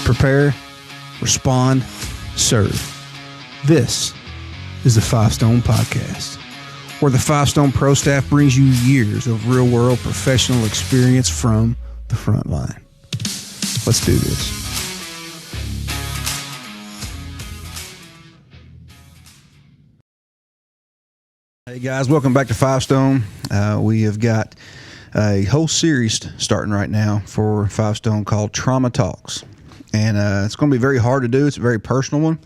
Prepare, respond, serve. This is the 5 Stone Podcast, where the 5 Stone Pro staff brings you years of real-world professional experience from the front line. Let's do this. Hey guys, welcome back to 5 Stone. We have got a whole series starting right now for 5 Stone called Trauma Talks. And it's going to be very hard to do. It's a very personal one.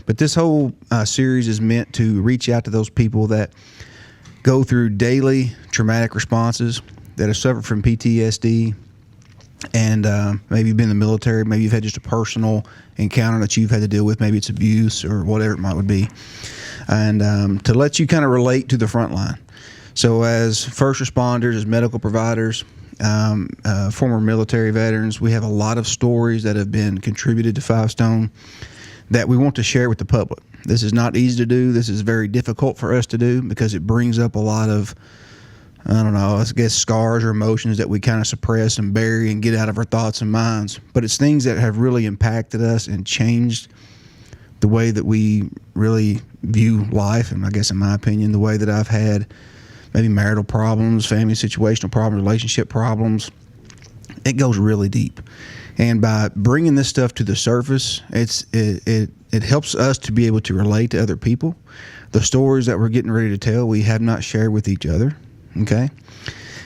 But this whole series is meant to reach out to those people that go through daily traumatic responses, that have suffered from PTSD, and maybe you've been in the military, maybe you've had just a personal encounter that you've had to deal with, maybe it's abuse or whatever it might be, and to let you kind of relate to the front line. So as first responders, as medical providers, former military veterans, we have a lot of stories that have been contributed to 5 Stone that we want to share with the public. This is not easy to do. This is very difficult for us to do because it brings up a lot of, I don't know, I guess scars or emotions that we kind of suppress and bury and get out of our thoughts and minds. But it's things that have really impacted us and changed the way that we really view life. And I guess in my opinion, the way that I've had maybe marital problems, family situational problems, relationship problems, it goes really deep. And by bringing this stuff to the surface, it helps us to be able to relate to other people. The stories that we're getting ready to tell, we have not shared with each other, okay?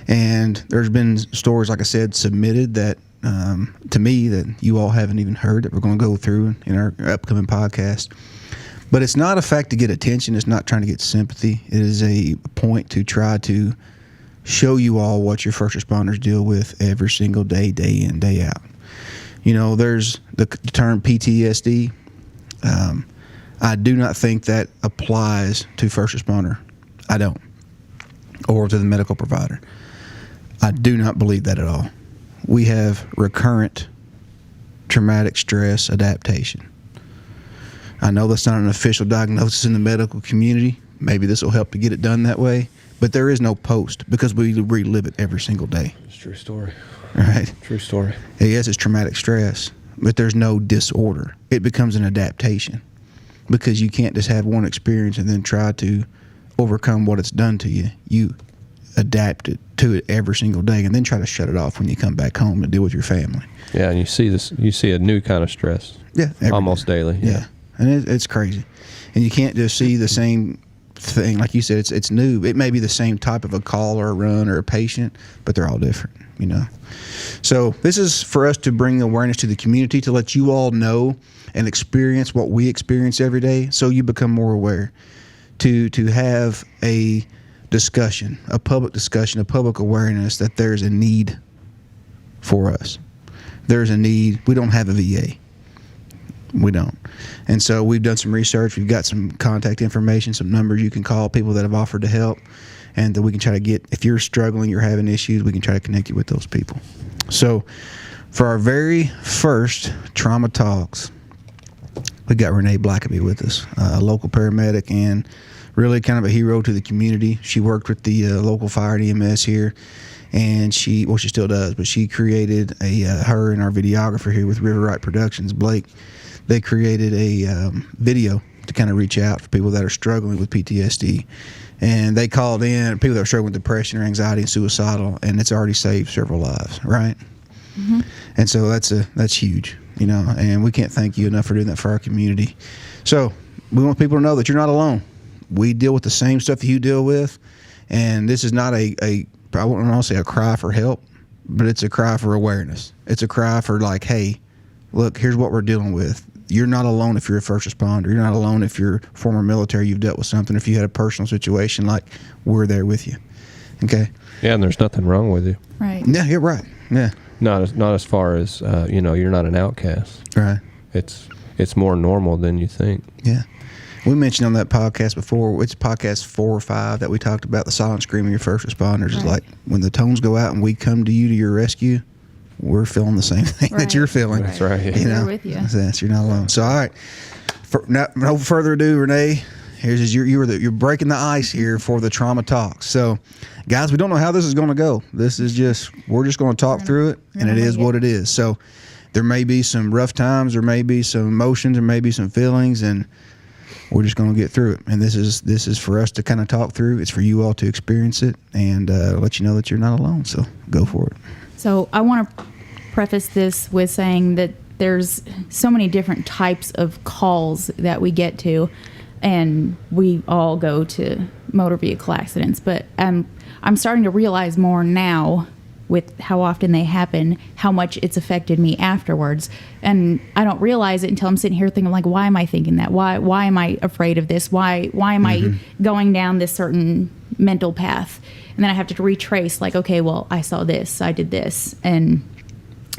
And there's been stories, like I said, submitted that to me that you all haven't even heard that we're going to go through in our upcoming podcast. But it's not a fact to get attention. It's not trying to get sympathy. It is a point to try to show you all what your first responders deal with every single day, day in, day out. You know, there's the term PTSD. I do not think that applies to first responder. I don't. Or to the medical provider. I do not believe that at all. We have recurrent traumatic stress adaptation. I know that's not an official diagnosis in the medical community. Maybe this will help to get it done that way. But there is no post because we relive it every single day. It's a true story. Right? True story. Yes, it's traumatic stress, but there's no disorder. It becomes an adaptation because you can't just have one experience and then try to overcome what it's done to you. You adapt it to it every single day and then try to shut it off when you come back home to deal with your family. Yeah, and you see a new kind of stress. Yeah. Almost daily. Yeah. And it's crazy. And you can't just see the same thing. Like you said, it's new. It may be the same type of a call or a run or a patient, but they're all different, you know. So this is for us to bring awareness to the community, to let you all know and experience what we experience every day so you become more aware. To have a discussion, a public discussion, a public awareness that there's a need for us. There's a need. We don't have a VA. We don't. And so we've done some research. We've got some contact information, some numbers you can call, people that have offered to help, and that we can try to get, if you're struggling, you're having issues, we can try to connect you with those people. So for our very first Trauma Talks, we got Renee Blackaby with us, a local paramedic and really kind of a hero to the community. She worked with the local fire and EMS here, and she still does, but she created her and our videographer here with River Right Productions, Blake, they created a video to kind of reach out for people that are struggling with PTSD. And they called in people that are struggling with depression or anxiety and suicidal, and it's already saved several lives, right? Mm-hmm. And so that's huge, you know, and we can't thank you enough for doing that for our community. So we want people to know that you're not alone. We deal with the same stuff that you deal with, and this is not I wouldn't want to say a cry for help, but it's a cry for awareness. It's a cry for like, hey, look, here's what we're dealing with. You're not alone if you're a first responder. You're not alone if you're former military, you've dealt with something. If you had a personal situation, like, we're there with you. Okay? Yeah, and there's nothing wrong with you. Right. Yeah, you're right. Yeah. Not as far as, you're not an outcast. Right. It's more normal than you think. Yeah. We mentioned on that podcast before, it's podcast 4 or 5 that we talked about the silent scream of your first responders. Right. Is like when the tones go out and we come to you to your rescue, we're feeling the same thing that you're feeling. That's right. Yeah. You know, we're with you. Yes, you're not alone. So, all right. No further ado, Renee. You're breaking the ice here for the Trauma Talks. So, guys, we don't know how this is going to go. We're just going to talk through it, and it is what it is. So, there may be some rough times, there may be some emotions, there may be some feelings, and we're just going to get through it. And this is for us to kind of talk through. It's for you all to experience it and let you know that you're not alone. So go for it. So I want to preface this with saying that there's so many different types of calls that we get to, and we all go to motor vehicle accidents. But I'm starting to realize more now with how often they happen, how much it's affected me afterwards. And I don't realize it until I'm sitting here thinking, like, why am I thinking that? Why am I afraid of this? Why am I going down this certain mental path? And then I have to retrace, like, okay, well, I saw this, I did this. And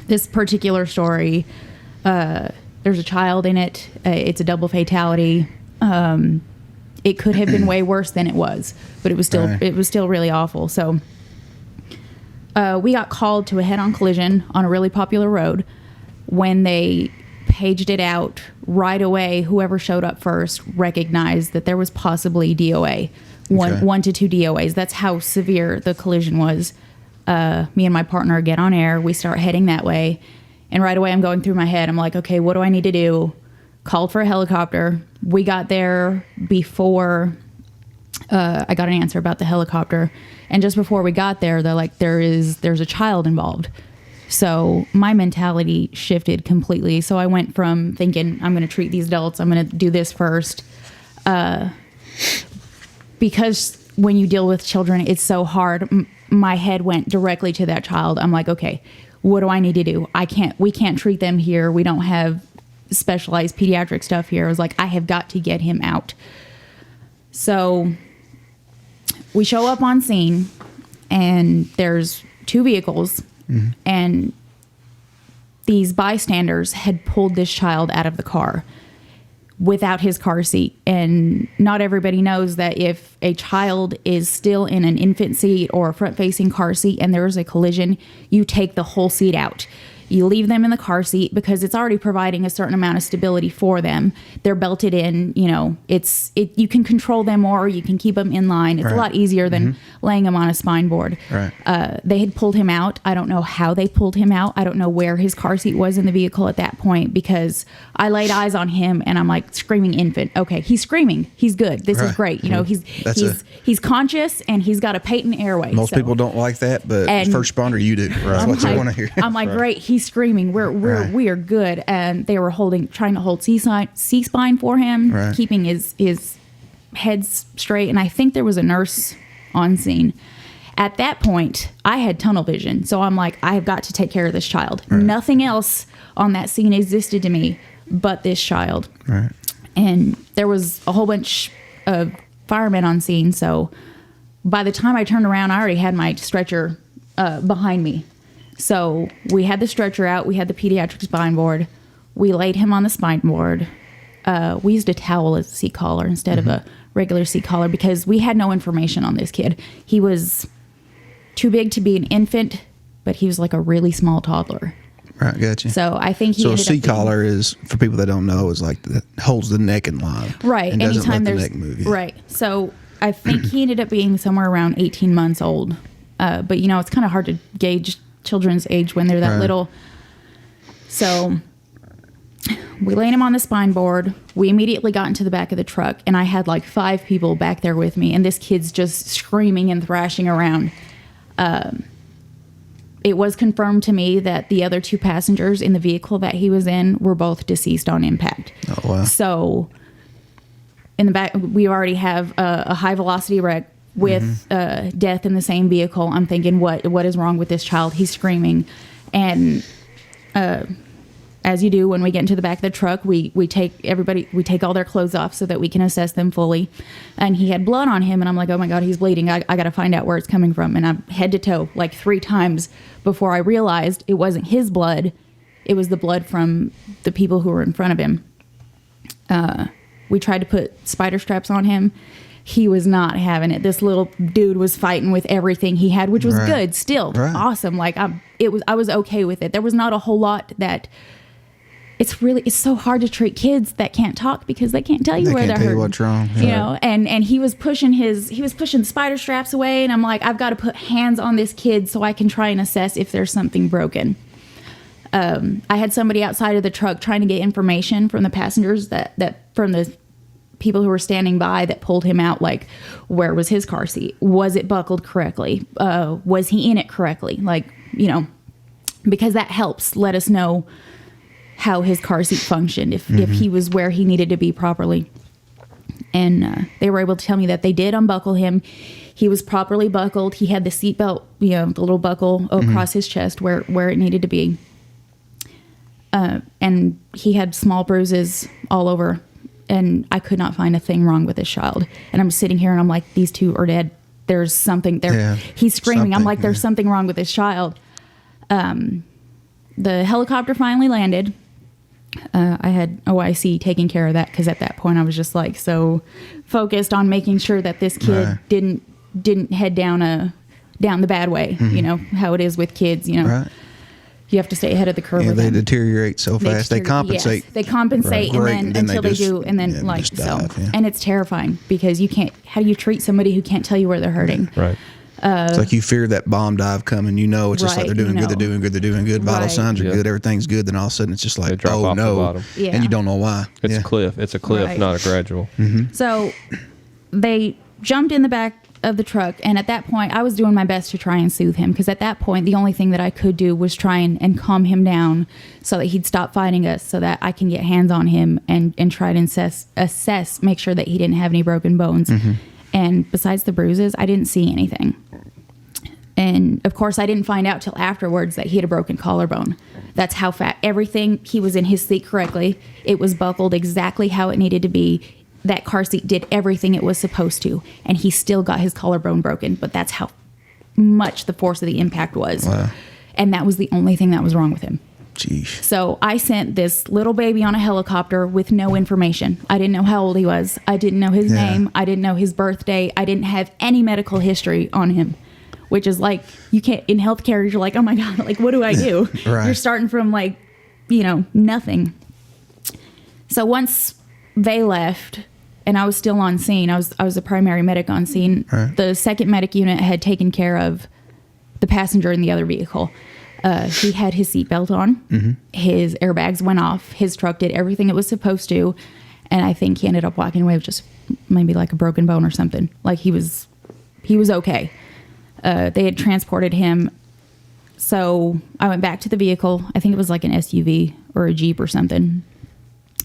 this particular story, there's a child in it. It's a double fatality. It could have been way worse than it was, but it was still really awful. So we got called to a head-on collision on a really popular road. When they paged it out right away, whoever showed up first recognized that there was possibly DOA, one to two DOAs. That's how severe the collision was. Me and my partner get on air. We start heading that way. And right away I'm going through my head. I'm like, okay, what do I need to do? Called for a helicopter. We got there before I got an answer about the helicopter. And just before we got there, they're like, there's a child involved. So my mentality shifted completely. So I went from thinking, I'm going to treat these adults, I'm going to do this first. Because when you deal with children, it's so hard. My head went directly to that child. I'm like, okay, what do I need to do? We can't treat them here. We don't have specialized pediatric stuff here. I was like, I have got to get him out. So we show up on scene, and there's two vehicles, and these bystanders had pulled this child out of the car without his car seat. And not everybody knows that if a child is still in an infant seat or a front-facing car seat and there's a collision, you take the whole seat out. You leave them in the car seat because it's already providing a certain amount of stability for them. They're belted in, you can control them more, you can keep them in line. It's a lot easier than laying them on a spine board. Right. They had pulled him out. I don't know how they pulled him out. I don't know where his car seat was in the vehicle at that point, because I laid eyes on him and I'm like, screaming infant. Okay, he's screaming. He's good. This is great. He's conscious and he's got a patent airway. Most people don't like that, but first responder, you do. That's what you want to hear. I'm like, great. He's screaming. We are good. And they were trying to hold C-spine for him, keeping his head straight. And I think there was a nurse on scene. At that point, I had tunnel vision. So I'm like, I have got to take care of this child. Nothing else on that scene existed to me but this child. Right. And there was a whole bunch of firemen on scene. So by the time I turned around, I already had my stretcher behind me. So we had the stretcher out. We had the pediatric spine board. We laid him on the spine board. We used a towel as a seat collar instead of a regular seat collar because we had no information on this kid. He was too big to be an infant, but he was like a really small toddler. Right, gotcha. So I think he ended a seat collar is, for people that don't know, is like that holds the neck in line. Right. And anytime doesn't let the neck move. Right. So I think he ended up being somewhere around 18 months old. But it's kind of hard to gauge children's age when they're that little. So we laid him on the spine board. We immediately got into the back of the truck, and I had like 5 people back there with me, and this kid's just screaming and thrashing around. It was confirmed to me that the other 2 passengers in the vehicle that he was in were both deceased on impact. Oh, wow. So in the back, we already have a high velocity wreck with death in the same vehicle. I'm thinking, what is wrong with this child? He's screaming. And as you do when we get into the back of the truck, we take all their clothes off so that we can assess them fully. And he had blood on him, and I'm like, oh my God, he's bleeding. I got to find out where it's coming from. And I'm head to toe like 3 times before I realized it wasn't his blood. It was the blood from the people who were in front of him. We tried to put spider straps on him. He was not having it. This little dude was fighting with everything he had, which was good, still awesome. Like I was okay with it. There was not a whole lot that. It's so hard to treat kids that can't talk because they can't tell you where they're hurting. What's wrong. And he was pushing spider straps away, and I'm like, I've got to put hands on this kid so I can try and assess if there's something broken. I had somebody outside of the truck trying to get information from the passengers that from the people who were standing by that pulled him out. Like, where was his car seat? Was it buckled correctly? Was he in it correctly? Like, because that helps let us know how his car seat functioned, if he was where he needed to be properly. And they were able to tell me that they did unbuckle him. He was properly buckled. He had the seatbelt, the little buckle across his chest where it needed to be. And he had small bruises all over. And I could not find a thing wrong with this child. And I'm sitting here and I'm like, these two are dead. There's something there. Yeah, he's screaming. I'm like, there's something wrong with this child. The helicopter finally landed. I had OIC taking care of that because at that point I was just like so focused on making sure that this kid didn't head down the bad way. How it is with kids. Right. You have to stay ahead of the curve. Yeah, they deteriorate so fast. They compensate. Yes, they compensate, right. and then until they do, and then and it's terrifying because you can't. How do you treat somebody who can't tell you where they're hurting? Right. It's like you fear that bomb dive coming. It's just like they're doing good. They're doing good. They're doing good. Vital signs are good. Everything's good. Then all of a sudden it's just like, oh no, and you don't know why. It's a cliff. It's a cliff, not a gradual. Mm-hmm. So they jumped in the back of the truck, and at that point I was doing my best to try and soothe him, because at that point the only thing that I could do was try and calm him down so that he'd stop fighting us, so that I can get hands on him and try to assess, make sure that he didn't have any broken bones. And besides the bruises, I didn't see anything. And of course I didn't find out till afterwards that he had a broken collarbone. That's how fat everything. He was in his seat correctly. It was buckled exactly how it needed to be. That car seat did everything it was supposed to, and he still got his collarbone broken. But that's how much the force of the impact was. Wow. And that was the only thing that was wrong with him. Jeez. So I sent this little baby on a helicopter with no information. I didn't know how old he was. I didn't know his name. I didn't know his birthday. I didn't have any medical history on him, which is like, you can't, in healthcare, you're like, oh my God, like, what do I do? Right. You're starting from like, nothing. So once they left, and I was still on scene, I was a primary medic on scene. Right. The second medic unit had taken care of the passenger in the other vehicle. He had his seatbelt on. His airbags went off. His truck did everything it was supposed to. And I think he ended up walking away with just maybe like a broken bone or something. Like he was okay. They had transported him. So I went back to the vehicle. I think it was like an SUV or a Jeep or something.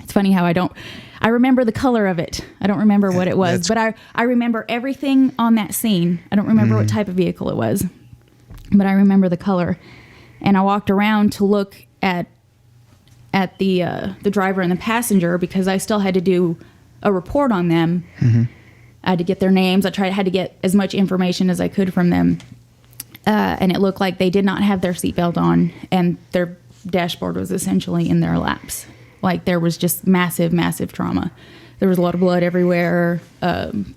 It's funny how I remember the color of it. I don't remember what it was, but I remember everything on that scene. I don't remember what type of vehicle it was, but I remember the color. And I walked around to look at the driver and the passenger, because I still had to do a report on them. I had to get their names. Had to get as much information as I could from them. And it looked like they did not have their seatbelt on, and their dashboard was essentially in their laps. Like, there was just massive, massive trauma. There was a lot of blood everywhere,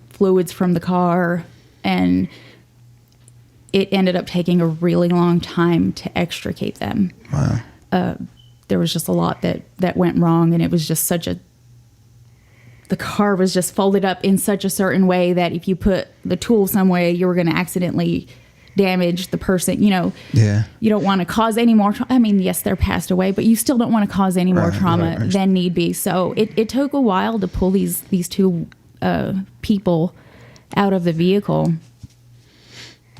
fluids from the car, and it ended up taking a really long time to extricate them. Wow. There was just a lot that went wrong, and it was just the car was just folded up in such a certain way that if you put the tool some way, you were going to accidentally damage the person. You don't want to cause any more I mean, yes, they're passed away, but you still don't want to cause any more trauma than need be. So it took a while to pull these two people out of the vehicle.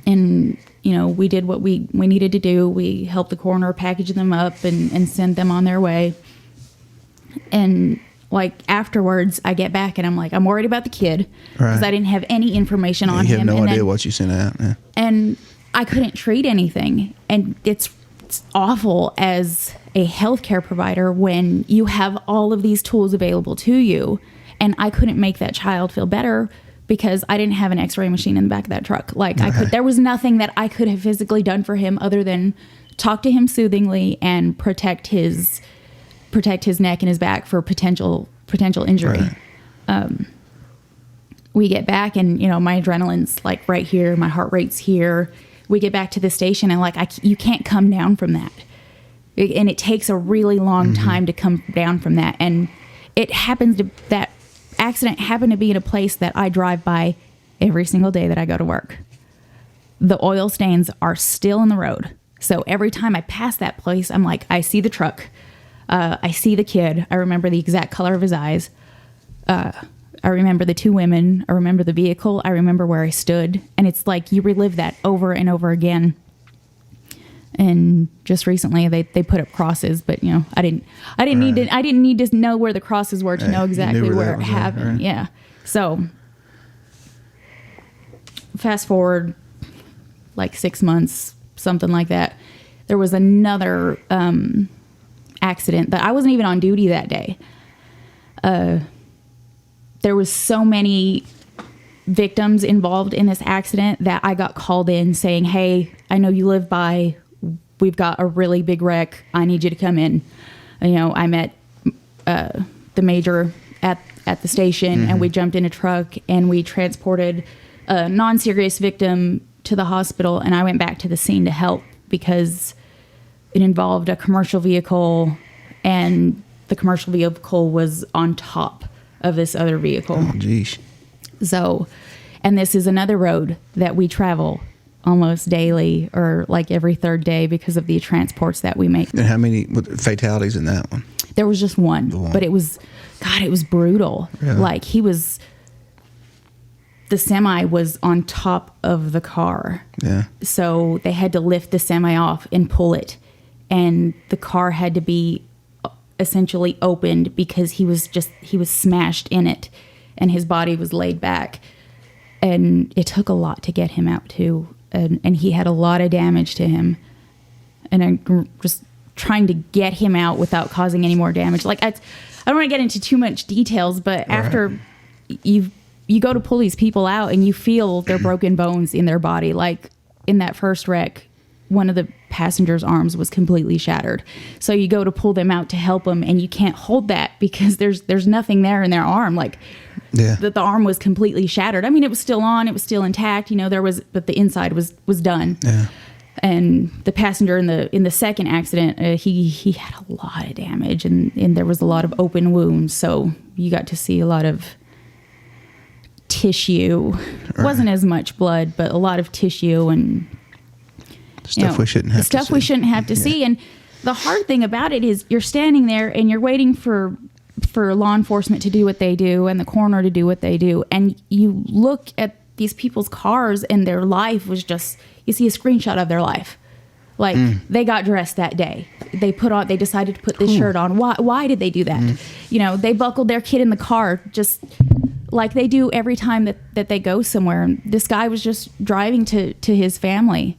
And we did what we needed to do. We helped the coroner package them up and send them on their way. And like afterwards, I get back and I'm like, I'm worried about the kid, because I didn't have any information on him. You have no idea what you sent out. Yeah. And I couldn't treat anything. And it's awful as a healthcare provider when you have all of these tools available to you. And I couldn't make that child feel better because I didn't have an x-ray machine in the back of that truck. Like, there was nothing that I could have physically done for him other than talk to him soothingly and protect his neck and his back for potential injury. Right. We get back and, my adrenaline's like right here. My heart rate's here. We get back to the station and like, you can't come down from that. And it takes a really long time to come down from that. And that accident happened to be in a place that I drive by every single day that I go to work. The oil stains are still in the road. So every time I pass that place, I'm like, I see the truck. I see the kid. I remember the exact color of his eyes. I remember the two women. I remember the vehicle. I remember where I stood. And it's like you relive that over and over again. And just recently they put up crosses, but you know, I didn't need to know where the crosses were to know exactly where it happened. Right? Yeah. So fast forward like 6 months, something like that. There was another accident that I wasn't even on duty that day. There was so many victims involved in this accident that I got called in saying, "Hey, I know you live by. We've got a really big wreck. I need you to come in." You know, I met the major at the station, and we jumped in a truck and we transported a non-serious victim to the hospital. And I went back to the scene to help because it involved a commercial vehicle, and the commercial vehicle was on top of this other vehicle. Oh, geez. So, and this is another road that we travel almost daily or like every third day because of the transports that we make. And how many fatalities in that one? There was just one, but it was brutal. Yeah. Like the semi was on top of the car. Yeah. So they had to lift the semi off and pull it. And the car had to be essentially opened because he was smashed in it and his body was laid back. And it took a lot to get him out too. And he had a lot of damage to him. And I'm just trying to get him out without causing any more damage. Like I don't want to get into too much details, but after you go to pull these people out and you feel their broken bones in their body. Like in that first wreck, one of the passenger's arms was completely shattered. So you go to pull them out to help them, and you can't hold that because there's nothing there in their arm. Like the arm was completely shattered. I mean, it was still on, it was still intact. You know, but the inside was done. Yeah. And the passenger in the second accident, he had a lot of damage, and there was a lot of open wounds. So you got to see a lot of tissue. Right. Wasn't as much blood, but a lot of tissue and stuff we shouldn't have to see. Stuff we shouldn't have to see. And the hard thing about it is you're standing there and you're waiting for law enforcement to do what they do and the coroner to do what they do. And you look at these people's cars and their life was just, you see a screenshot of their life. Like they got dressed that day. They decided to put this shirt on. Why did they do that? You know, they buckled their kid in the car just like they do every time that they go somewhere. And this guy was just driving to his family,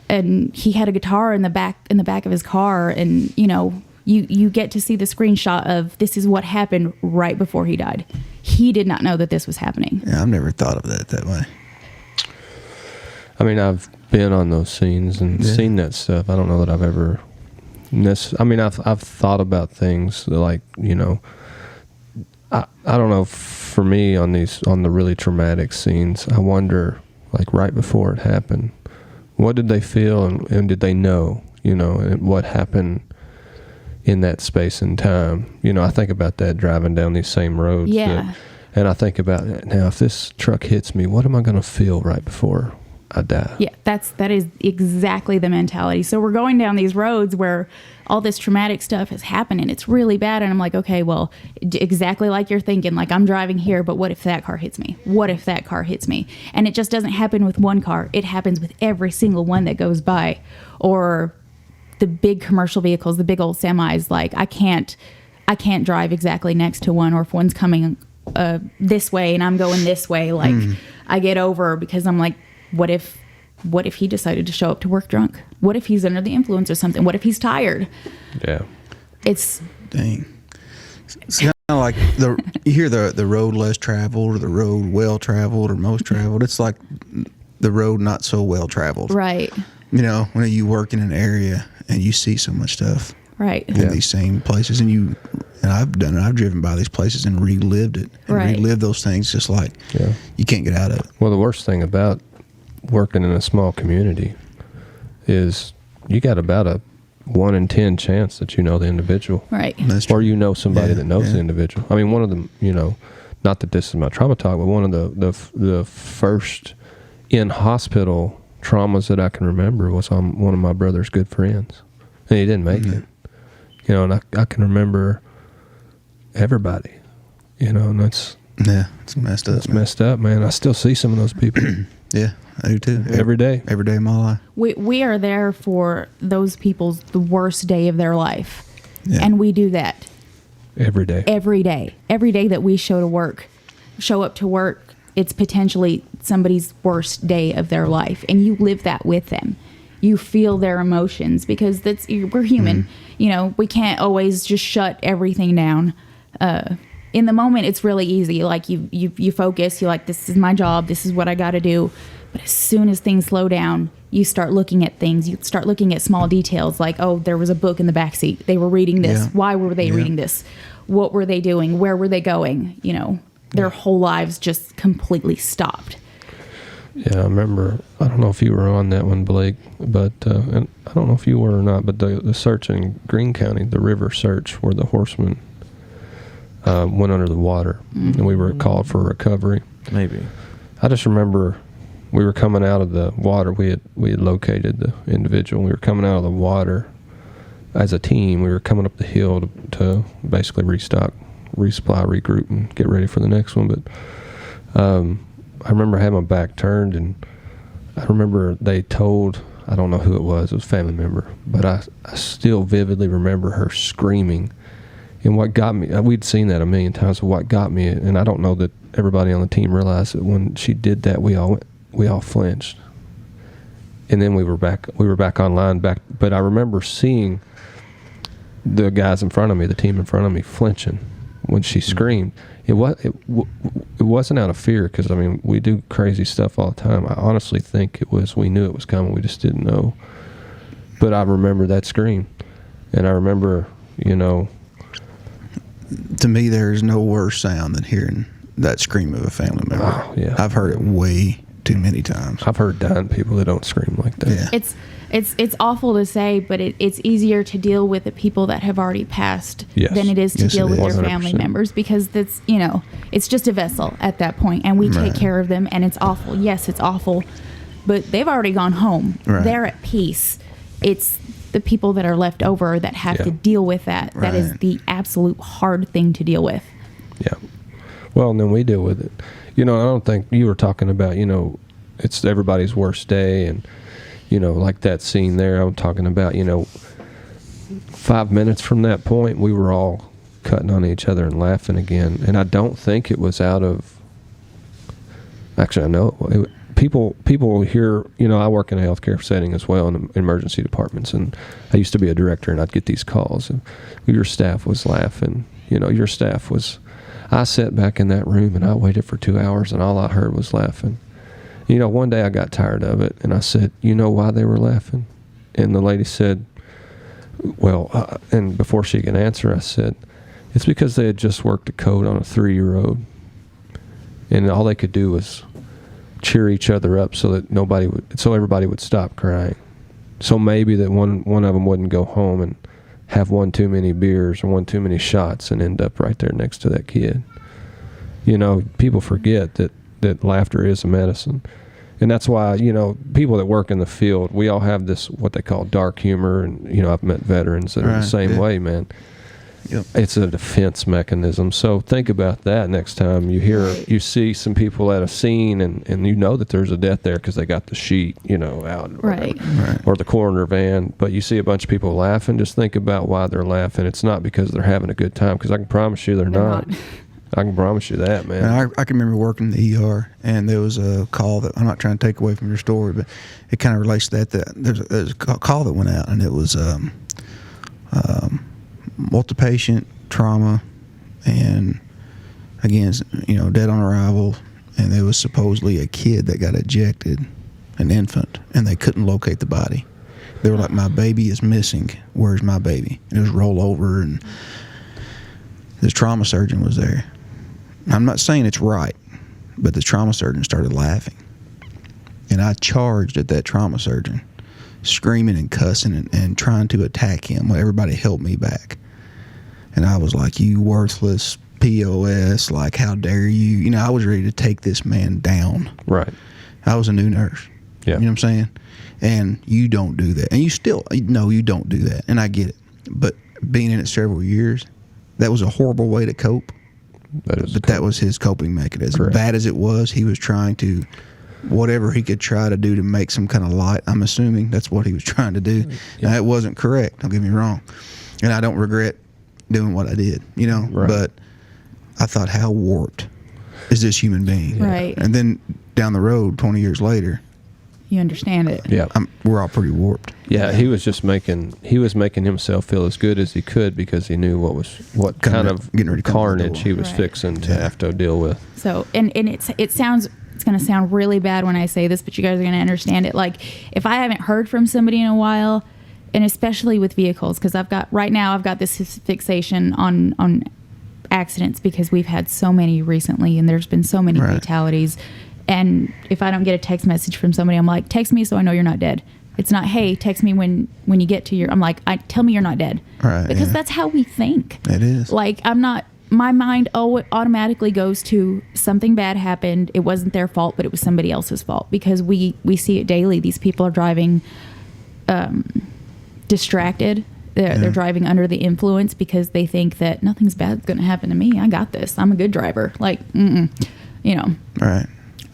and he had a guitar in the back of his car. And you know, you get to see the screenshot of this is what happened right before he died. He did not know that this was happening. Yeah, I've never thought of that way. I mean, I've been on those scenes and seen that stuff. I don't know that I've ever. I've thought about things like, you know, I don't know. For me, on the really traumatic scenes, I wonder, like right before it happened, what did they feel and did they know, you know, and what happened in that space and time. You know, I think about that driving down these same roads. Yeah. And I think about now, if this truck hits me, what am I going to feel right before I die? Yeah, that is exactly the mentality. So we're going down these roads where all this traumatic stuff has happened and it's really bad. And I'm like, okay, well, exactly like you're thinking, like I'm driving here, but what if that car hits me? What if that car hits me? And it just doesn't happen with one car. It happens with every single one that goes by. Or the big commercial vehicles, the big old semis, like I can't drive exactly next to one, or if one's coming this way and I'm going this way, like I get over because I'm like, what if he decided to show up to work drunk? What if he's under the influence or something? What if he's tired? Yeah. It's dang. It's kind of like you hear the road less traveled or the road well traveled or most traveled. It's like the road not so well traveled. Right. You know, when you work in an area and you see so much stuff. Right. In these same places, and I've done it. I've driven by these places and relived it. And relived those things just like you can't get out of it. Well, the worst thing about working in a small community is you got about a 1 in 10 chance that you know the individual. Right. Or you know somebody that knows the individual. I mean, one of them, you know, not that this is my trauma talk, but one of the first in hospital traumas that I can remember was on one of my brother's good friends, and he didn't make it. You know, and I can remember everybody. You know, and that's it's messed up. It's messed up, man. I still see some of those people. Yeah, I do too. Every day of my life. We are there for those people's the worst day of their life, and we do that every day. Every day that we show up to work, it's potentially somebody's worst day of their life, and you live that with them. You feel their emotions because we're human. You know, we can't always just shut everything down. In the moment, it's really easy. Like you focus. You're like, this is my job. This is what I got to do. But as soon as things slow down, you start looking at things. You start looking at small details like, oh, there was a book in the backseat. They were reading this. Yeah. Why were they reading this? What were they doing? Where were they going? You know, their whole lives just completely stopped. Yeah, I remember. I don't know if you were on that one, Blake, but and I don't know if you were or not. But the search in Greene County, the river search, where the horseman went under the water, and we were called for recovery. Maybe. I just remember we were coming out of the water. We had located the individual. We were coming out of the water as a team. We were coming up the hill to basically restock, resupply, regroup, and get ready for the next one. But I remember having my back turned, and I remember they told, I don't know who it was a family member, but I still vividly remember her screaming. And what got me, we'd seen that a million times, but what got me, and I don't know that everybody on the team realized that when she did that, we all flinched. And then we were back online, but I remember seeing the guys in front of me, the team in front of me, flinching when she screamed. It wasn't out of fear, because I mean, we do crazy stuff all the time. I honestly think we knew it was coming, we just didn't know. But I remember that scream, and I remember, you know, to me, there's no worse sound than hearing that scream of a family member. Oh, yeah. I've heard it way too many times. I've heard dying people that don't scream like that. Yeah. It's awful to say, but it's easier to deal with the people that have already passed than it is to deal with their family 100%. members, because that's, you know, it's just a vessel at that point, and we take care of them, and it's awful. Yes, it's awful, but they've already gone home. Right. They're at peace. It's the people that are left over that have to deal with that. That is the absolute hard thing to deal with. Yeah. Well, and then we deal with it. You know, I don't think you were talking about, you know, it's everybody's worst day, and, you know, like that scene there, I'm talking about, you know, 5 minutes from that point, we were all cutting on each other and laughing again. And I don't think it was out of, actually, I know people here, you know, I work in a healthcare setting as well in emergency departments, and I used to be a director, and I'd get these calls, and your staff was laughing. You know, your staff was, I sat back in that room, and I waited for 2 hours, and all I heard was laughing. You know, one day I got tired of it, and I said, you know why they were laughing? And the lady said, well, and before she could answer, I said, it's because they had just worked a code on a 3-year-old, and all they could do was cheer each other up so that everybody would stop crying. So maybe that one of them wouldn't go home and have one too many beers or one too many shots and end up right there next to that kid. You know, people forget that laughter is a medicine. And that's why, you know, people that work in the field, we all have this, what they call dark humor. And, you know, I've met veterans that are the same way, man. Yep. It's a defense mechanism. So think about that next time you see some people at a scene, and you know that there's a death there because they got the sheet, you know, out, or the coroner van. But you see a bunch of people laughing. Just think about why they're laughing. It's not because they're having a good time, because I can promise you they're not. I can promise you that, man. And I can remember working in the ER, and there was a call that, I'm not trying to take away from your story, but it kind of relates to that. There's a call that went out, and it was multi-patient trauma, and again, you know, dead on arrival, and there was supposedly a kid that got ejected, an infant, and they couldn't locate the body. They were like, my baby is missing. Where's my baby? And it was roll over, and this trauma surgeon was there. I'm not saying it's right, but the trauma surgeon started laughing, and I charged at that trauma surgeon, screaming and cussing and trying to attack him. Well, everybody held me back. And I was like, you worthless POS, like, how dare you? You know, I was ready to take this man down. Right. I was a new nurse, Yeah. You know what I'm saying? And you don't do that. And you still, no, you don't do that. And I get it. But being in it several years, that was a horrible way to cope. That was his coping mechanism. Correct. As bad as it was, he was trying to, whatever he could try to do to make some kind of light. I'm assuming that's what he was trying to do. Now, it wasn't correct. Don't get me wrong. And I don't regret doing what I did, you know? Right. But I thought, how warped is this human being? Right. And then down the road, 20 years later, You understand it. Yeah. we're all pretty warped. Yeah, he was just making himself feel as good as he could because he knew what kind of getting ready to come to the carnage door. he was Right. fixing to have to deal with. So, and it's going to sound really bad when I say this, but you guys are going to understand it. Like, if I haven't heard from somebody in a while, and especially with vehicles, because I've got this fixation on accidents because we've had so many recently, and there's been so many Right. fatalities. And if I don't get a text message from somebody, I'm like, text me so I know you're not dead. It's not, hey, text me when you get to your. I'm like, tell me you're not dead, Right, because yeah. that's how we think. It is. Like, I'm not. My mind automatically goes to something bad happened. It wasn't their fault, but it was somebody else's fault, because we see it daily. These people are driving distracted. They're driving under the influence because they think that nothing's bad going to happen to me. I got this. I'm a good driver. Like, you know. Right.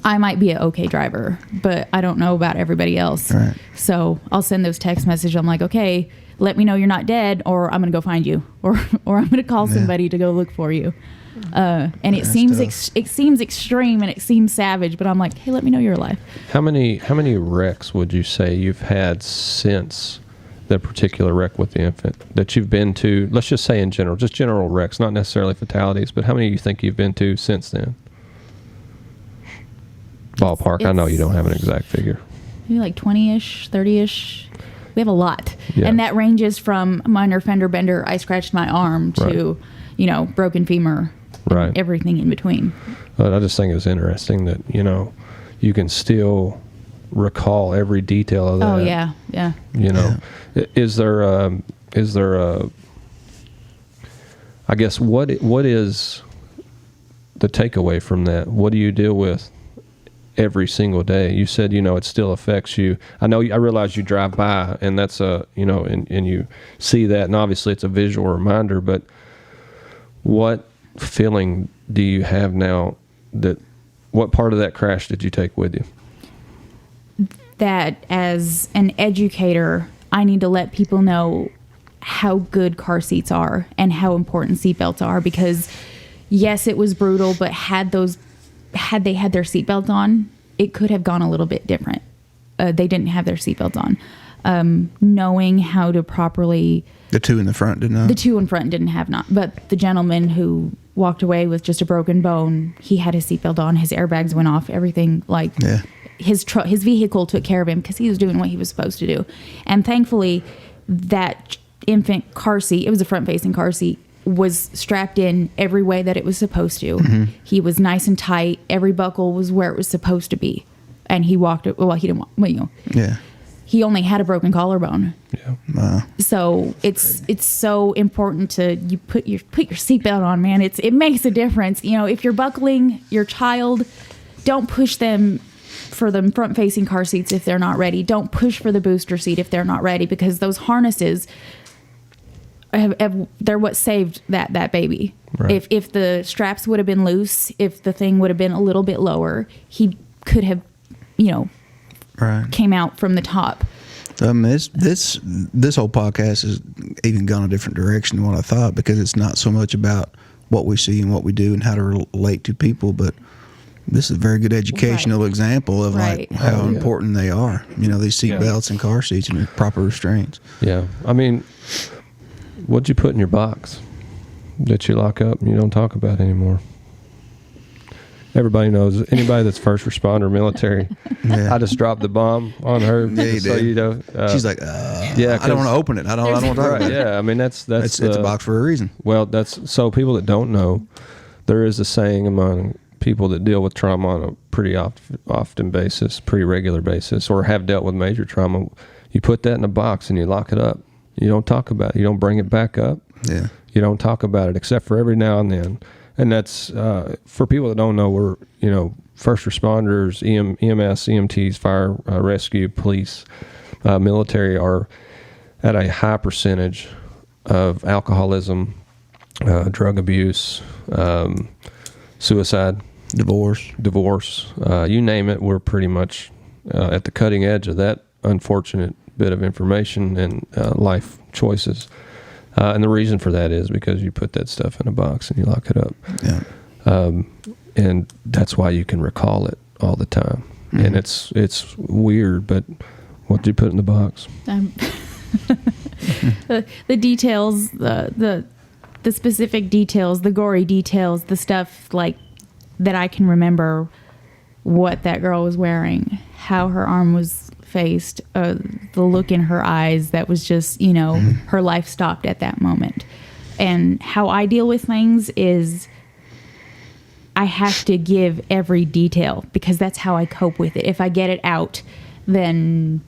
I might be an okay driver, but I don't know about everybody else. Right. So I'll send those text messages. I'm like, okay, let me know you're not dead, or I'm going to go find you, or I'm going to call somebody to go look for you. And it That's seems tough. it seems extreme and it seems savage, but I'm like, hey, let me know you're alive. How many wrecks would you say you've had since that particular wreck with the infant that you've been to? Let's just say in general, just general wrecks, not necessarily fatalities, but how many do you think you've been to since then? Ballpark. I know you don't have an exact figure. Maybe like 20-ish, 30-ish. We have a lot. Yeah. And that ranges from minor fender bender, I scratched my arm, to, broken femur, Right. and everything in between. But I just think it's interesting that, you can still recall every detail of that. Oh, yeah, yeah. Is there I guess what is the takeaway from that? What do you deal with every single day? You said, it still affects you. I realize you drive by and that's and you see that, and obviously it's a visual reminder, but what feeling do you have now what part of that crash did you take with you? That as an educator, I need to let people know how good car seats are and how important seatbelts are, because yes, it was brutal, but had they had their seatbelts on, it could have gone a little bit different. They didn't have their seatbelts on. Knowing how to properly... The two in the front didn't know? The two in front didn't have not. But the gentleman who walked away with just a broken bone, he had his seatbelt on, his airbags went off, everything. Like, Yeah. his vehicle took care of him because he was doing what he was supposed to do. And thankfully, that infant car seat, it was a front-facing car seat, was strapped in every way that it was supposed to. Mm-hmm. He was nice and tight. Every buckle was where it was supposed to be. And he walked it. Well, he didn't walk. Yeah. He only had a broken collarbone. Yeah. Wow. So it's so important to you put your seatbelt on, man. It makes a difference. If you're buckling your child, don't push them for the front-facing car seats if they're not ready. Don't push for the booster seat if they're not ready, because those harnesses they're what saved that baby. Right. If the straps would have been loose, if the thing would have been a little bit lower, he could have, Right. came out from the top. This whole podcast has even gone a different direction than what I thought, because it's not so much about what we see and what we do and how to relate to people, but this is a very good educational example of Right. like how Oh, yeah. important they are. These seat belts and car seats and proper restraints. Yeah. I mean, what'd you put in your box that you lock up and you don't talk about anymore? Everybody knows. Anybody that's first responder, military. Yeah. I just dropped the bomb on her. Yeah, you so did. She's like, yeah, I don't want to open it. I don't want to talk right. about it. Yeah, I mean that's It's a box for a reason. Well, that's so people that don't know. There is a saying among people that deal with trauma on a pretty often basis, pretty regular basis, or have dealt with major trauma. You put that in a box and you lock it up. You don't talk about it. You don't bring it back up. Yeah. You don't talk about it, except for every now and then. And that's for people that don't know, we're, first responders, EMS, EMTs, fire, rescue, police, military are at a high percentage of alcoholism, drug abuse, suicide, divorce, you name it. We're pretty much at the cutting edge of that unfortunate bit of information and life choices. And the reason for that is because you put that stuff in a box and you lock it up. Yeah. And that's why you can recall it all the time. Mm-hmm. And it's weird, but what did you put in the box? The details, the specific details, the gory details, the stuff like that I can remember what that girl was wearing, how her arm was faced, the look in her eyes that was just, her life stopped at that moment. And how I deal with things is I have to give every detail because that's how I cope with it. If I get it out, then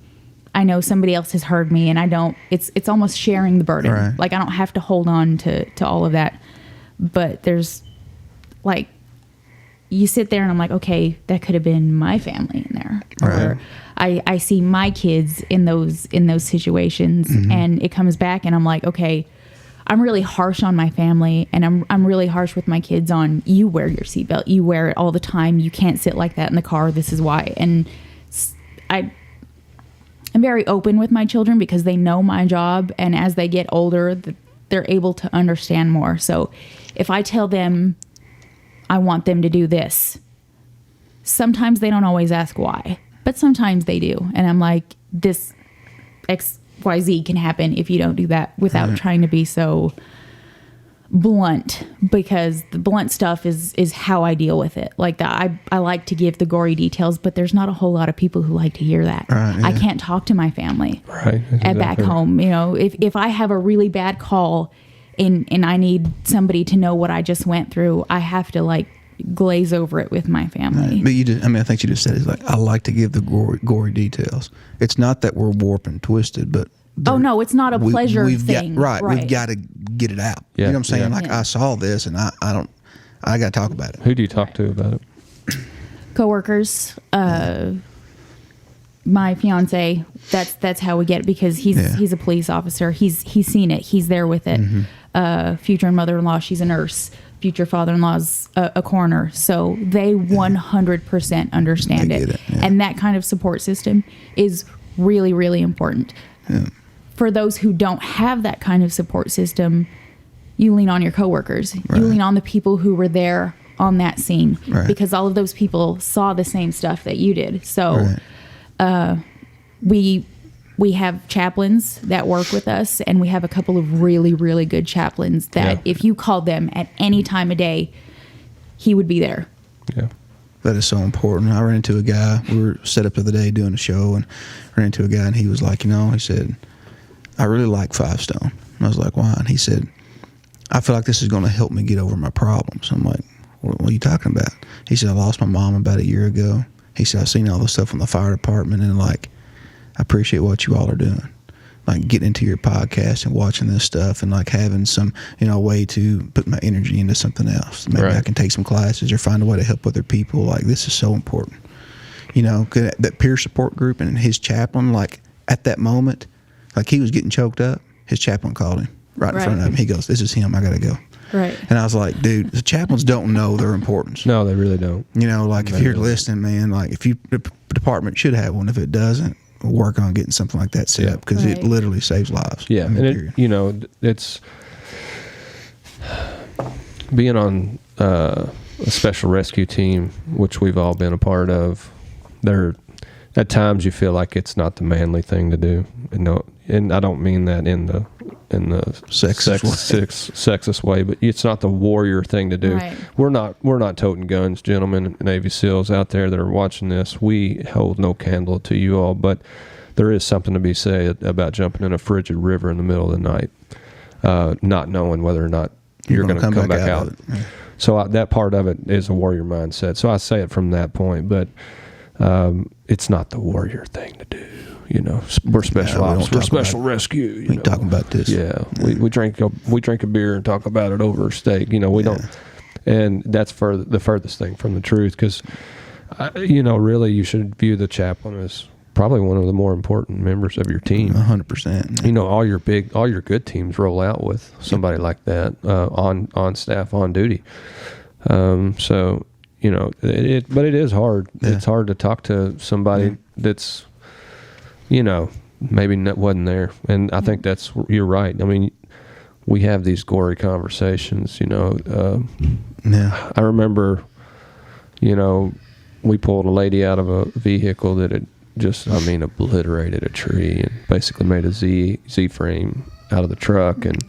I know somebody else has heard me, and I don't. It's almost sharing the burden. Right. Like I don't have to hold on to all of that. But there's like, you sit there and I'm like, okay, that could have been my family in there. Right. Or I see my kids in those situations, and it comes back, and I'm like, okay, I'm really harsh on my family, and I'm really harsh with my kids on, you wear your seatbelt, you wear it all the time, you can't sit like that in the car, this is why. And I'm very open with my children because they know my job, and as they get older, they're able to understand more. So if I tell them I want them to do this, sometimes they don't always ask why, but sometimes they do. And I'm like, this XYZ can happen if you don't do that, without trying to be so blunt, because the blunt stuff is how I deal with it. Like that, I like to give the gory details, but there's not a whole lot of people who like to hear that. Right, yeah. I can't talk to my family at back home. If I have a really bad call and I need somebody to know what I just went through, I have to like glaze over it with my family. But I think you just said it's like, I like to give the gory details. It's not that we're warped and twisted, but oh no, it's not a pleasure thing. We've got to get it out. Yeah, you know what I'm saying? yeah. Like I saw this and I got to talk about it. Who do you talk to about it? Coworkers, my fiance. That's how we get it, because he's a police officer. He's seen it. He's there with it. Future mother-in-law, she's a nurse. Future father-in-law's a coroner. So they 100% understand They it. get it, yeah. And that kind of support system is really, really important. Yeah. For those who don't have that kind of support system, you lean on your coworkers. Right. You lean on the people who were there on that scene, Right. because all of those people saw the same stuff that you did. So Right. we have chaplains that work with us, and we have a couple of really, really good chaplains that if you called them at any time of day, he would be there. Yeah. That is so important. I ran into a guy. We were set up the other day doing a show, and ran into a guy, and he was like, he said, I really like Five Stone. And I was like, why? And he said, I feel like this is going to help me get over my problems. I'm like, what are you talking about? He said, I lost my mom about a year ago. He said, I've seen all this stuff from the fire department, and like, I appreciate what you all are doing. Like getting into your podcast and watching this stuff, and like having some, way to put my energy into something else. Maybe I can take some classes or find a way to help other people. Like this is so important. 'Cause that peer support group and his chaplain, like at that moment, like he was getting choked up, his chaplain called him right in front of him. He goes, this is him, I got to go. Right. And I was like, dude, the chaplains don't know their importance. No, they really don't. If you're listening, man, like if the department should have one. If it doesn't, work on getting something like that set up, because it literally saves lives. Yeah. And it's being on a special rescue team, which we've all been a part of. There, at times you feel like it's not the manly thing to do. And I don't mean that in the sexist way, but it's not the warrior thing to do. Right. We're not toting guns, gentlemen, Navy SEALs out there that are watching this. We hold no candle to you all, but there is something to be said about jumping in a frigid river in the middle of the night, not knowing whether or not you're going to come back out. Yeah. So that part of it is a warrior mindset. So I say it from that point, but it's not the warrior thing to do. We're special ops. We're special rescue. We ain't talking about this. Yeah, we drink a beer and talk about it over a steak. We don't. And that's the furthest thing from the truth, because, really you should view the chaplain as probably one of the more important members of your team. 100%. All your good teams roll out with somebody like that on staff, on duty. So, but it is hard. Yeah. It's hard to talk to somebody that's, maybe wasn't there. And I think you're right. I mean, we have these gory conversations, Yeah. I remember, we pulled a lady out of a vehicle that had just, obliterated a tree and basically made a Z-frame out of the truck. And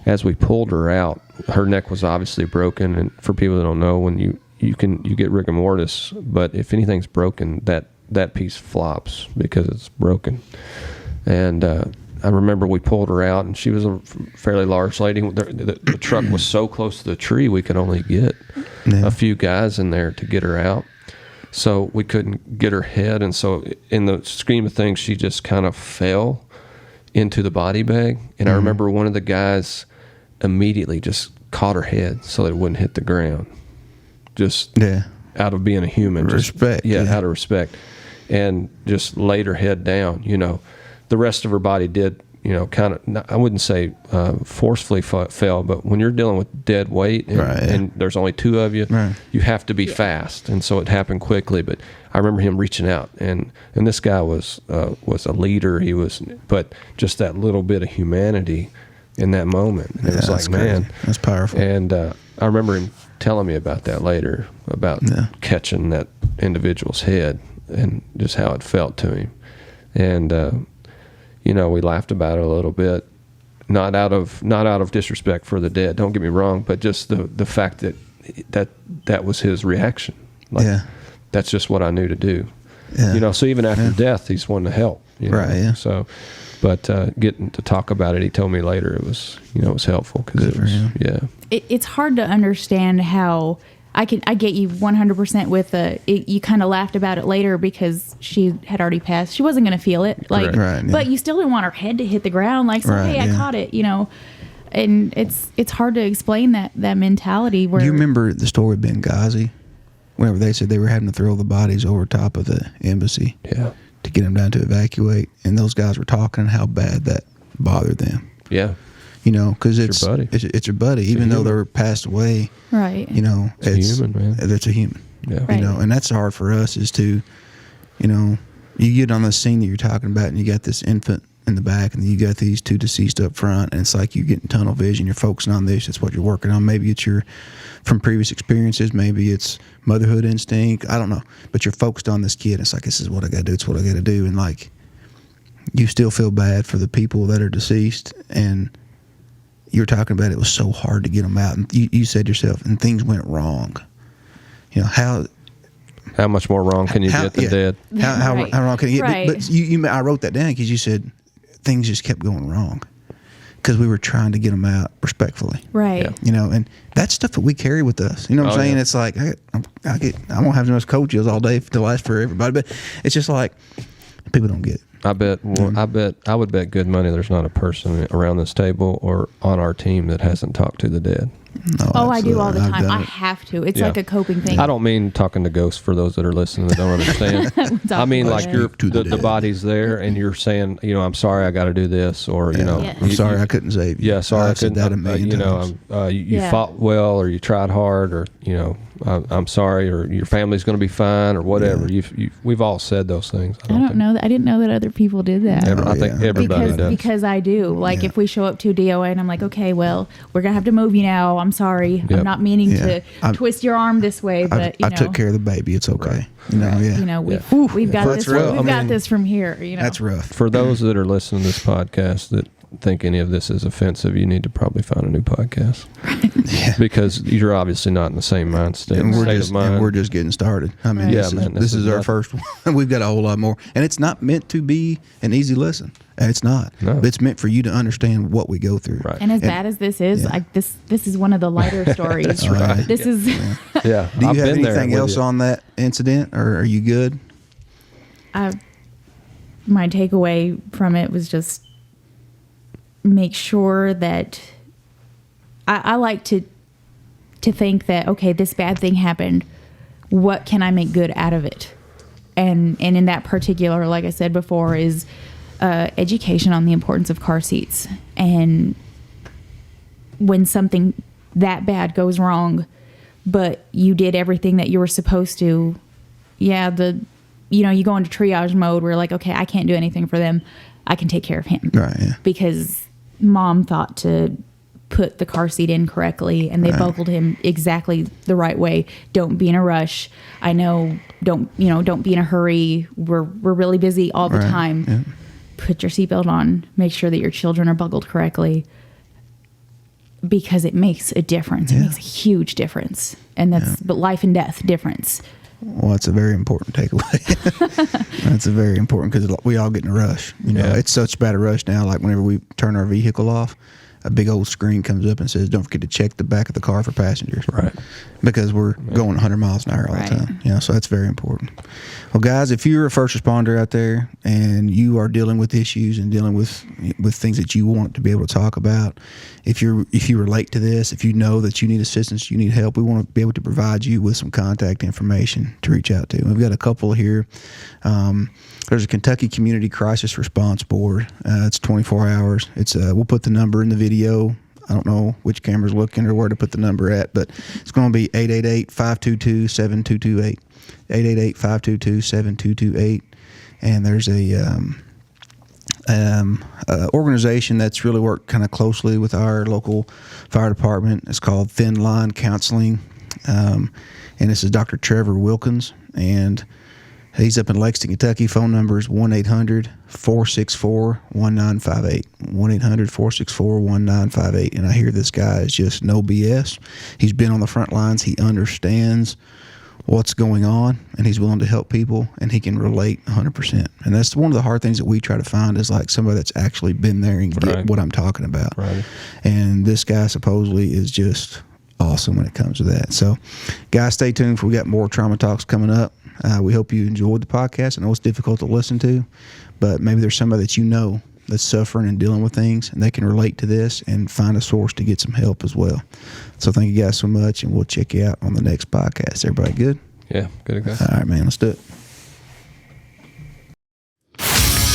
as we pulled her out, her neck was obviously broken. And for people that don't know, when you get rigor mortis, but if anything's broken, that piece flops because it's broken. And I remember we pulled her out, and she was a fairly large lady. The truck was so close to the tree, we could only get a few guys in there to get her out. So we couldn't get her head, and so in the scheme of things, she just kind of fell into the body bag. And I remember one of the guys immediately just caught her head so that it wouldn't hit the ground. Just out of being a human. Respect. Out of respect. And just laid her head down, The rest of her body did, kind of, I wouldn't say forcefully fell, but when you're dealing with dead weight and there's only two of you, you have to be fast. And so it happened quickly. But I remember him reaching out, and this guy was a leader. But just that little bit of humanity in that moment. And it was like, man. That's powerful. And I remember him telling me about that later, about catching that individual's head and just how it felt to him. And, we laughed about it a little bit, not out of disrespect for the dead, don't get me wrong, but just the fact that was his reaction. That's just what I knew to do. So even after death, he's wanting to help. So, but getting to talk about it, he told me later it was helpful, because it's hard to understand how. I get you 100% with you kind of laughed about it later because she had already passed. She wasn't going to feel it, but you still didn't want her head to hit the ground. Like, hey, I caught it, and it's hard to explain that mentality. Where, do you remember the story of Benghazi? Whenever they said they were having to throw the bodies over top of the embassy to get them down to evacuate, and those guys were talking how bad that bothered them. Yeah. Because it's your buddy, even though they're passed away. Right. It's a human, man. It's a human. Yeah. Right. And that's hard for us is to, you get on the scene that you're talking about, and you got this infant in the back, and you got these two deceased up front, and it's like you're getting tunnel vision. You're focusing on this. It's what you're working on. Maybe it's from previous experiences. Maybe it's motherhood instinct. I don't know. But you're focused on this kid. It's like, this is what I got to do. It's what I got to do. And like, you still feel bad for the people that are deceased, and you're talking about it was so hard to get them out, and you said yourself, and things went wrong. How much more wrong can you get than dead? How wrong can you get? Right. But I wrote that down because you said things just kept going wrong because we were trying to get them out respectfully. Right. Yeah. And that's stuff that we carry with us. You know what I'm saying? Yeah. It's like I'm gonna have those cold chills all day to last for everybody, but it's just like people don't get it. I would bet good money there's not a person around this table or on our team that hasn't talked to the dead. No, I do all the time. I have to. It's like a coping thing. I don't mean talking to ghosts for those that are listening that don't understand. I mean, like the body's there, and you're saying, I'm sorry, I got to do this, or I'm sorry, I couldn't save you. Yeah, sorry, I said couldn't. That a million times. You fought well, or you tried hard, or I'm sorry, or your family's going to be fine, or whatever. We've all said those things. I don't know that. I didn't know that other people did that. I think everybody does. Because I do. Like if we show up to a DOA and I'm like, okay, well, we're gonna have to move you now. I'm sorry. Yep. I'm not meaning to twist your arm this way, but I took care of the baby. It's okay. Right. We've got this. We've got this from here. That's rough. For those that are listening to this podcast that think any of this is offensive, you need to probably find a new podcast. Because you're obviously not in the same mindset. And we're just getting started. I mean, this is our first one. We've got a whole lot more. And it's not meant to be an easy listen. It's not. No. It's meant for you to understand what we go through. Right. And as bad as this is, this is one of the lighter stories. Right. This is. Yeah. Do you have anything else on that incident, or are you good? My takeaway from it was just make sure that I like to to think that, okay, this bad thing happened. What can I make good out of it? And in that particular, like I said before, is education on the importance of car seats. And when something that bad goes wrong, but you did everything that you were supposed to, you go into triage mode where like, okay, I can't do anything for them. I can take care of him. Right. Yeah. Because mom thought to put the car seat in correctly and they buckled him exactly the right way. Don't be in a rush. I know, don't be in a hurry. We're really busy all the time. Yeah. Put your seatbelt on. Make sure that your children are buckled correctly, because it makes a difference. It makes a huge difference. And but life and death difference. Well, that's a very important takeaway. That's a very important, because we all get in a rush. It's such bad a rush now. Like whenever we turn our vehicle off, a big old screen comes up and says, "Don't forget to check the back of the car for passengers." Right. Because we're going 100 miles an hour all the time. So that's very important. Well, guys, if you're a first responder out there and you are dealing with issues and dealing with things that you want to be able to talk about, if you relate to this, if you know that you need assistance, you need help, we want to be able to provide you with some contact information to reach out to. We've got a couple here. There's a Kentucky Community Crisis Response Board. It's 24 hours. We'll put the number in the video. I don't know which camera's looking or where to put the number at, but it's going to be 888-522-7228. 888-522-7228. And there's a organization that's really worked kind of closely with our local fire department. It's called Thin Line Counseling. And this is Dr. Trevor Wilkins. And he's up in Lexington, Kentucky. Phone number is 1-800-464-1958. 1-800-464-1958. And I hear this guy is just no BS. He's been on the front lines. He understands what's going on, and he's willing to help people, and he can relate 100%. And that's one of the hard things that we try to find, is like somebody that's actually been there and get what I'm talking about. Right. And this guy supposedly is just awesome when it comes to that. So, guys, stay tuned, for we got more trauma talks coming up. We hope you enjoyed the podcast. I know it's difficult to listen to, but maybe there's somebody that you know that's suffering and dealing with things, and they can relate to this and find a source to get some help as well. So thank you guys so much, and we'll check you out on the next podcast. Everybody good? Yeah, good to go. All right, man, let's do it.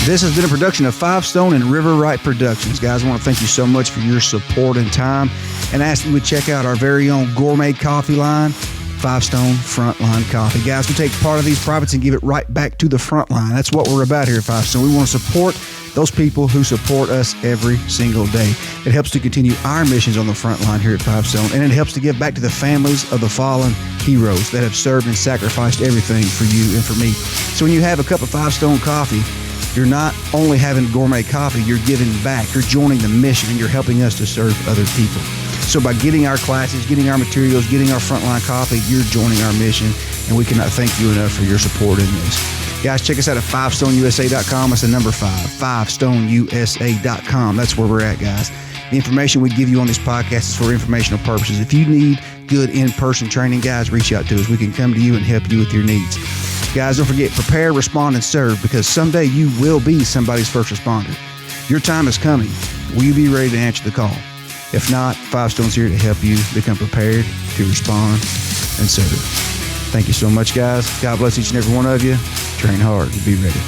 This has been a production of Five Stone and River Right Productions. Guys, I want to thank you so much for your support and time, and ask that you would check out our very own gourmet coffee line, Five Stone Frontline Coffee. Guys, we take part of these profits and give it right back to the front line. That's what we're about here at Five Stone. We want to support those people who support us every single day. It helps to continue our missions on the front line here at Five Stone, and it helps to give back to the families of the fallen heroes that have served and sacrificed everything for you and for me. So when you have a cup of Five Stone coffee, you're not only having gourmet coffee, you're giving back. You're joining the mission, and you're helping us to serve other people. So by getting our classes, getting our materials, getting our frontline coffee, you're joining our mission, and we cannot thank you enough for your support in this. Guys, check us out at 5stoneusa.com. That's the number 5, 5stoneusa.com. That's where we're at, guys. The information we give you on this podcast is for informational purposes. If you need good in-person training, guys, reach out to us. We can come to you and help you with your needs. Guys, don't forget, prepare, respond, and serve, because someday you will be somebody's first responder. Your time is coming. Will you be ready to answer the call? If not, Five Stone's here to help you become prepared to respond and serve. Thank you so much, guys. God bless each and every one of you. Train hard to be ready.